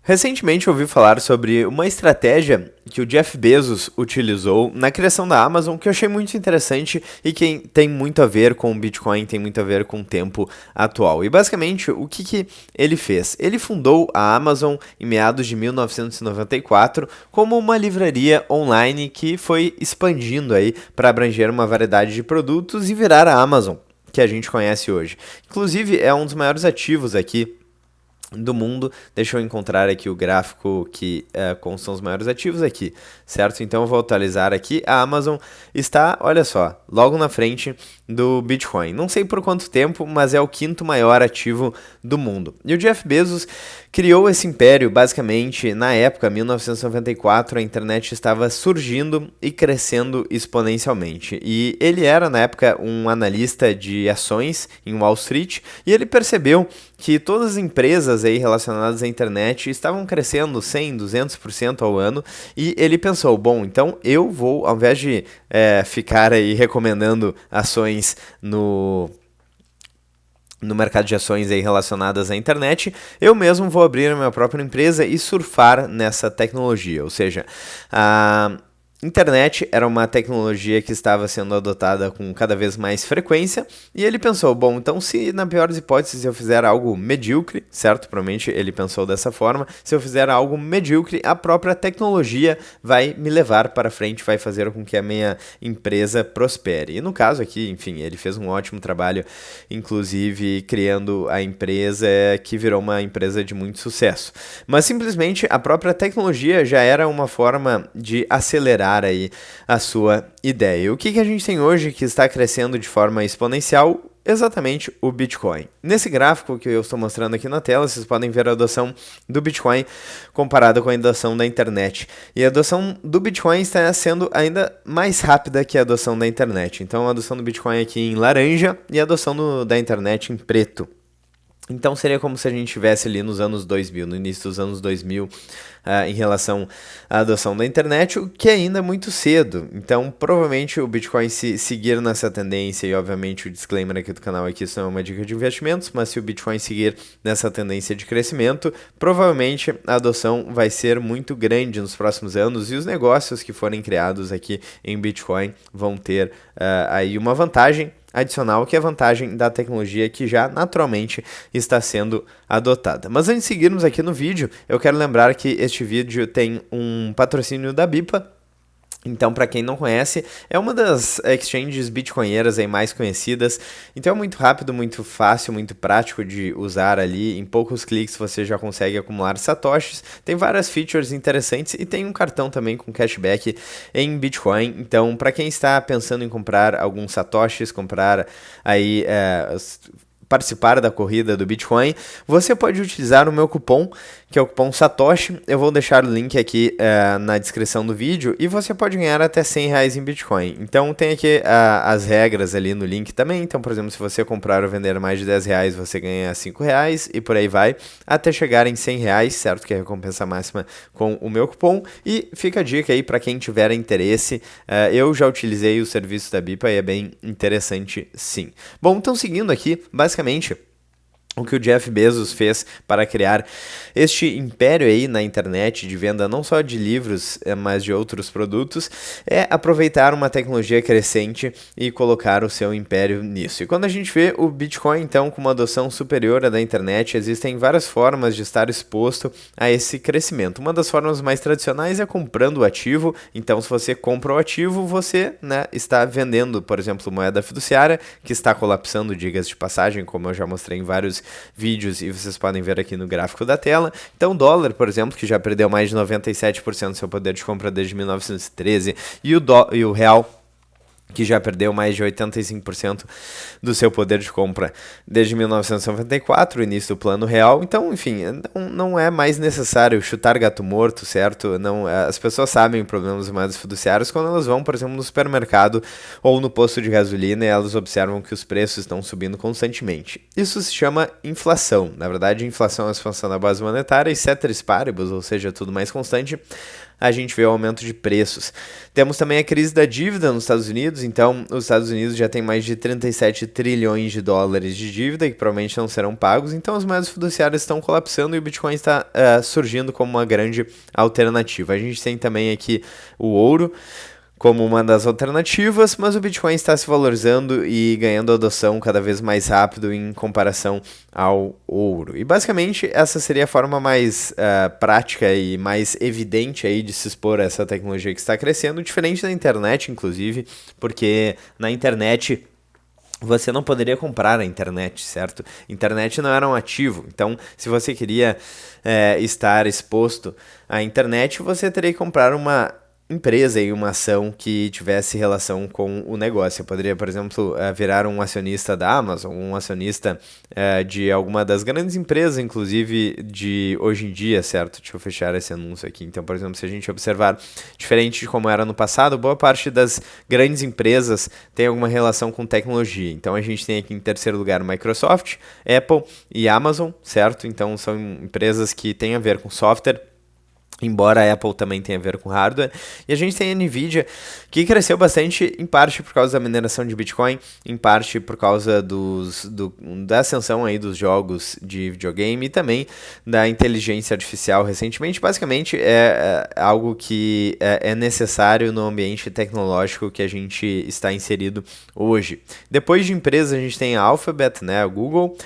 Recentemente eu ouvi falar sobre uma estratégia que o Jeff Bezos utilizou na criação da Amazon que eu achei muito interessante e que tem muito a ver com o Bitcoin, tem muito a ver com o tempo atual. E basicamente o que ele fez? Ele fundou a Amazon em meados de 1994 como uma livraria online que foi expandindo aí para abranger uma variedade de produtos e virar a Amazon que a gente conhece hoje. Inclusive é um dos maiores ativos aqui do mundo. Deixa eu encontrar aqui o gráfico que constam os maiores ativos aqui, certo? Então eu vou atualizar aqui. A Amazon está, olha só, logo na frente do Bitcoin. Não sei por quanto tempo, mas é o quinto maior ativo do mundo. E o Jeff Bezos criou esse império basicamente na época, 1994, a internet estava surgindo e crescendo exponencialmente. E ele era, na época, um analista de ações em Wall Street e ele percebeu que todas as empresas aí relacionadas à internet estavam crescendo 100, 200% ao ano e ele pensou, bom, então eu vou, ao invés de ficar aí recomendando ações no mercado de ações aí relacionadas à internet, eu mesmo vou abrir a minha própria empresa e surfar nessa tecnologia, ou seja, a internet era uma tecnologia que estava sendo adotada com cada vez mais frequência e ele pensou, bom, então se na pior das hipóteses eu fizer algo medíocre, certo? Provavelmente ele pensou dessa forma, se eu fizer algo medíocre, a própria tecnologia vai me levar para frente, vai fazer com que a minha empresa prospere. E no caso aqui, enfim, ele fez um ótimo trabalho, inclusive criando a empresa que virou uma empresa de muito sucesso. Mas simplesmente a própria tecnologia já era uma forma de acelerar aí a sua ideia. O que a gente tem hoje que está crescendo de forma exponencial? Exatamente o Bitcoin. Nesse gráfico que eu estou mostrando aqui na tela, vocês podem ver a adoção do Bitcoin comparada com a adoção da internet. E a adoção do Bitcoin está sendo ainda mais rápida que a adoção da internet. Então a adoção do Bitcoin aqui em laranja e a adoção da internet em preto. Então seria como se a gente estivesse ali nos anos 2000, no início dos anos 2000, em relação à adoção da internet, o que ainda é muito cedo. Então provavelmente o Bitcoin se seguir nessa tendência, e obviamente o disclaimer aqui do canal é que isso não é uma dica de investimentos, mas se o Bitcoin seguir nessa tendência de crescimento, provavelmente a adoção vai ser muito grande nos próximos anos e os negócios que forem criados aqui em Bitcoin vão ter aí uma vantagem adicional, que é a vantagem da tecnologia que já naturalmente está sendo adotada. Mas antes de seguirmos aqui no vídeo, eu quero lembrar que este vídeo tem um patrocínio da BIPA. Então, para quem não conhece, é uma das exchanges bitcoinheiras aí mais conhecidas. Então é muito rápido, muito fácil, muito prático de usar ali. Em poucos cliques você já consegue acumular satoshis. Tem várias features interessantes e tem um cartão também com cashback em Bitcoin. Então, para quem está pensando em comprar alguns satoshis, comprar aí participar da corrida do Bitcoin, você pode utilizar o meu cupom, que é o cupom Satoshi. Eu vou deixar o link aqui na descrição do vídeo e você pode ganhar até R$100 em Bitcoin. Então tem aqui as regras ali no link também. Então, por exemplo, se você comprar ou vender mais de R$10, você ganha R$5 e por aí vai, até chegar em R$100, certo? Que é a recompensa máxima com o meu cupom. E fica a dica aí para quem tiver interesse. Eu já utilizei o serviço da BIPA e é bem interessante sim. Bom, então seguindo aqui, basicamente o que o Jeff Bezos fez para criar este império aí na internet de venda não só de livros, mas de outros produtos, é aproveitar uma tecnologia crescente e colocar o seu império nisso. E quando a gente vê o Bitcoin, então, com uma adoção superior à da internet, existem várias formas de estar exposto a esse crescimento. Uma das formas mais tradicionais é comprando o ativo. Então, se você compra o ativo, você está vendendo, por exemplo, moeda fiduciária, que está colapsando, digas de passagem, como eu já mostrei em vários vídeos e vocês podem ver aqui no gráfico da tela. Então o dólar, por exemplo, que já perdeu mais de 97% do seu poder de compra desde 1913 e o real, que já perdeu mais de 85% do seu poder de compra desde 1994, o início do Plano Real. Então, enfim, não é mais necessário chutar gato morto, certo? Não, as pessoas sabem o problema dos moedas fiduciárias quando elas vão, por exemplo, no supermercado ou no posto de gasolina e elas observam que os preços estão subindo constantemente. Isso se chama inflação. Na verdade, inflação é a expansão da base monetária e ceteris paribus, ou seja, tudo mais constante, a gente vê o aumento de preços. Temos também a crise da dívida nos Estados Unidos, então os Estados Unidos já tem mais de 37 trilhões de dólares de dívida que provavelmente não serão pagos, então as moedas fiduciárias estão colapsando e o Bitcoin está surgindo como uma grande alternativa. A gente tem também aqui o ouro como uma das alternativas, mas o Bitcoin está se valorizando e ganhando adoção cada vez mais rápido em comparação ao ouro. E basicamente essa seria a forma mais prática e mais evidente aí de se expor a essa tecnologia que está crescendo, diferente da internet, inclusive, porque na internet você não poderia comprar a internet, certo? Internet não era um ativo, então se você queria estar exposto à internet, você teria que comprar uma empresa e uma ação que tivesse relação com o negócio. Eu poderia, por exemplo, virar um acionista da Amazon, um acionista de alguma das grandes empresas, inclusive de hoje em dia, certo? Deixa eu fechar esse anúncio aqui. Então, por exemplo, se a gente observar, diferente de como era no passado, boa parte das grandes empresas tem alguma relação com tecnologia. Então, a gente tem aqui em terceiro lugar Microsoft, Apple e Amazon, certo? Então, são empresas que têm a ver com software, embora a Apple também tenha a ver com hardware. E a gente tem a Nvidia, que cresceu bastante, em parte por causa da mineração de Bitcoin, em parte por causa da ascensão aí dos jogos de videogame e também da inteligência artificial recentemente. Basicamente é algo que é necessário no ambiente tecnológico que a gente está inserido hoje. Depois de empresas, a gente tem a Alphabet, né, a Google,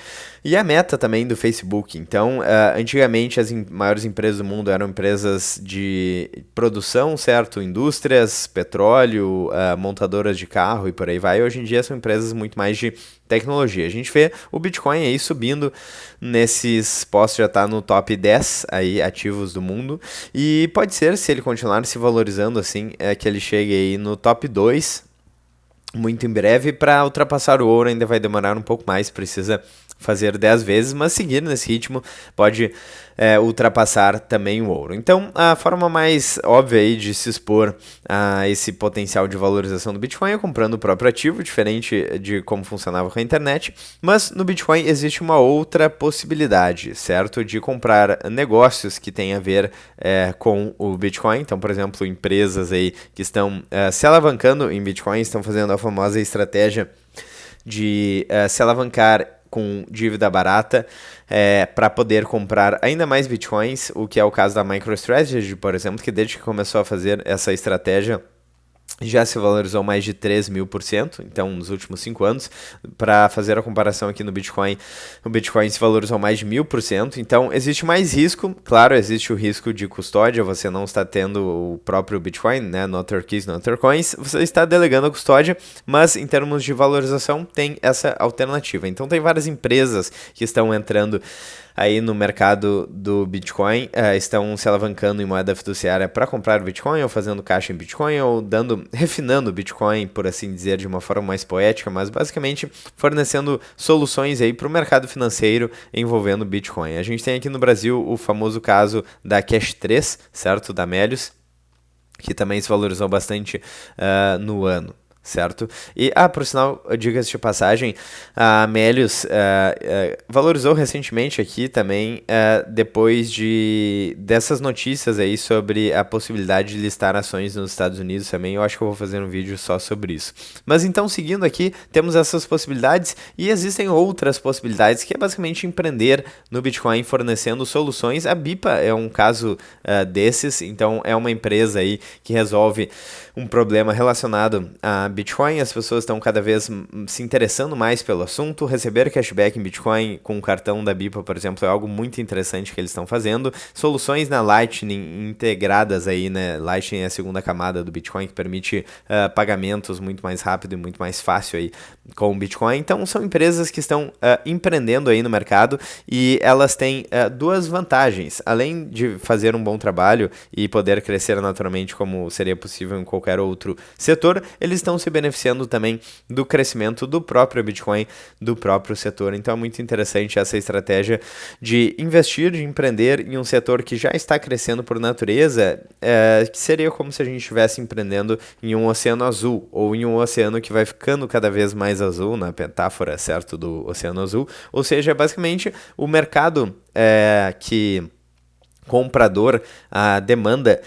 e a Meta também do Facebook. Então, antigamente as maiores empresas do mundo eram empresas de produção, certo? Indústrias, petróleo, montadoras de carro e por aí vai. Hoje em dia são empresas muito mais de tecnologia. A gente vê o Bitcoin aí subindo nesses, já estar no top 10 aí ativos do mundo. E pode ser, se ele continuar se valorizando assim, que ele chegue aí no top 2 muito em breve. Para ultrapassar o ouro ainda vai demorar um pouco mais, precisa fazer 10 vezes, mas seguir nesse ritmo pode ultrapassar também o ouro. Então, a forma mais óbvia aí de se expor a esse potencial de valorização do Bitcoin é comprando o próprio ativo, diferente de como funcionava com a internet, mas no Bitcoin existe uma outra possibilidade, certo? De comprar negócios que têm a ver com o Bitcoin. Então, por exemplo, empresas aí que estão se alavancando em Bitcoin, estão fazendo a famosa estratégia de se alavancar com dívida barata para poder comprar ainda mais bitcoins, o que é o caso da MicroStrategy, por exemplo, que desde que começou a fazer essa estratégia já se valorizou mais de 3.000%, então nos últimos 5 anos. Para fazer a comparação aqui no Bitcoin, o Bitcoin se valorizou mais de 1.000%, então existe mais risco, claro, existe o risco de custódia, você não está tendo o próprio Bitcoin, né, not your keys, not your coins, você está delegando a custódia, mas em termos de valorização tem essa alternativa. Então tem várias empresas que estão entrando aí no mercado do Bitcoin, estão se alavancando em moeda fiduciária para comprar Bitcoin, ou fazendo caixa em Bitcoin, ou refinando o Bitcoin, por assim dizer, de uma forma mais poética, mas basicamente fornecendo soluções aí para o mercado financeiro envolvendo Bitcoin. A gente tem aqui no Brasil o famoso caso da Cash 3, certo? Da Melius, que também se valorizou bastante no ano. Certo? E, por sinal, diga-se de passagem, a Melius valorizou recentemente aqui também, depois dessas notícias aí sobre a possibilidade de listar ações nos Estados Unidos também. Eu acho que eu vou fazer um vídeo só sobre isso. Mas então, seguindo aqui, temos essas possibilidades e existem outras possibilidades, que é basicamente empreender no Bitcoin fornecendo soluções. A Bipa é um caso desses, então é uma empresa aí que resolve um problema relacionado a Bitcoin. As pessoas estão cada vez se interessando mais pelo assunto. Receber cashback em Bitcoin com o cartão da Bipa, por exemplo, é algo muito interessante que eles estão fazendo. Soluções na Lightning integradas aí, né? Lightning é a segunda camada do Bitcoin, que permite pagamentos muito mais rápido e muito mais fácil aí com o Bitcoin. Então, são empresas que estão empreendendo aí no mercado e elas têm duas vantagens. Além de fazer um bom trabalho e poder crescer naturalmente como seria possível em qualquer outro setor, eles estão se beneficiando também do crescimento do próprio Bitcoin, do próprio setor. Então é muito interessante essa estratégia de investir, de empreender em um setor que já está crescendo por natureza, que seria como se a gente estivesse empreendendo em um oceano azul, ou em um oceano que vai ficando cada vez mais azul, na metáfora, certo, do oceano azul. Ou seja, basicamente o mercado que comprador, a demanda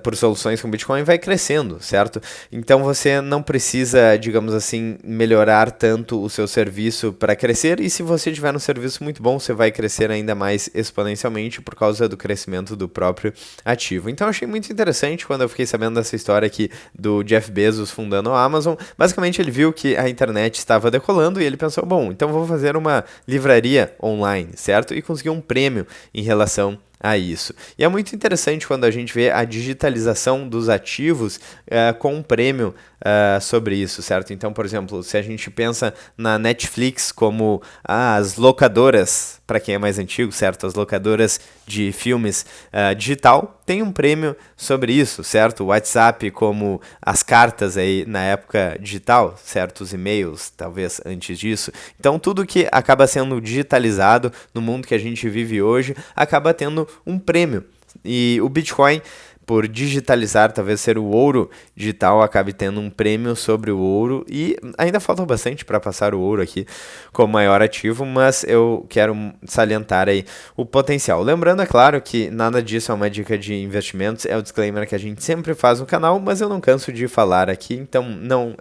por soluções com Bitcoin vai crescendo, certo? Então você não precisa, digamos assim, melhorar tanto o seu serviço para crescer, e se você tiver um serviço muito bom, você vai crescer ainda mais exponencialmente por causa do crescimento do próprio ativo. Então eu achei muito interessante quando eu fiquei sabendo dessa história aqui do Jeff Bezos fundando a Amazon. Basicamente ele viu que a internet estava decolando e ele pensou, bom, então vou fazer uma livraria online, certo? E conseguiu um prêmio em relação a isso. E é muito interessante quando a gente vê a digitalização dos ativos com um prêmio sobre isso, certo? Então, por exemplo, se a gente pensa na Netflix como as locadoras, para quem é mais antigo, certo? As locadoras de filmes digital, tem um prêmio sobre isso, certo? O WhatsApp como as cartas aí na época digital, certo? Os e-mails, talvez antes disso. Então, tudo que acaba sendo digitalizado no mundo que a gente vive hoje, acaba tendo um prêmio. E o Bitcoin, por digitalizar, talvez ser o ouro digital, acabe tendo um prêmio sobre o ouro, e ainda falta bastante para passar o ouro aqui como maior ativo, mas eu quero salientar aí o potencial. Lembrando, é claro, que nada disso é uma dica de investimentos, é o disclaimer que a gente sempre faz no canal, mas eu não canso de falar aqui, então não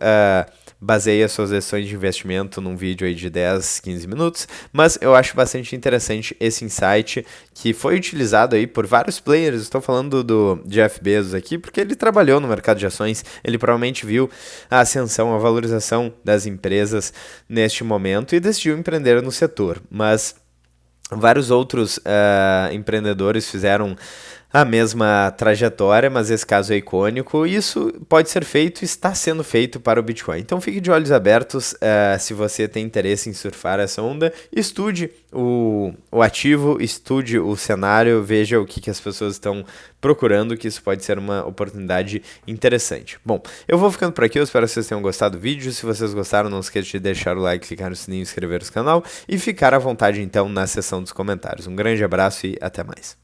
baseie as suas decisões de investimento num vídeo aí de 10, 15 minutos, mas eu acho bastante interessante esse insight que foi utilizado aí por vários players. Estou falando do Jeff Bezos aqui porque ele trabalhou no mercado de ações, ele provavelmente viu a ascensão, a valorização das empresas neste momento e decidiu empreender no setor, mas vários outros empreendedores fizeram a mesma trajetória, mas esse caso é icônico, e isso pode ser feito, está sendo feito para o Bitcoin. Então fique de olhos abertos se você tem interesse em surfar essa onda, estude o ativo, estude o cenário, veja o que as pessoas estão procurando, que isso pode ser uma oportunidade interessante. Bom, eu vou ficando por aqui, eu espero que vocês tenham gostado do vídeo. Se vocês gostaram, não esqueça de deixar o like, clicar no sininho, inscrever no canal e ficar à vontade então na seção dos comentários. Um grande abraço e até mais.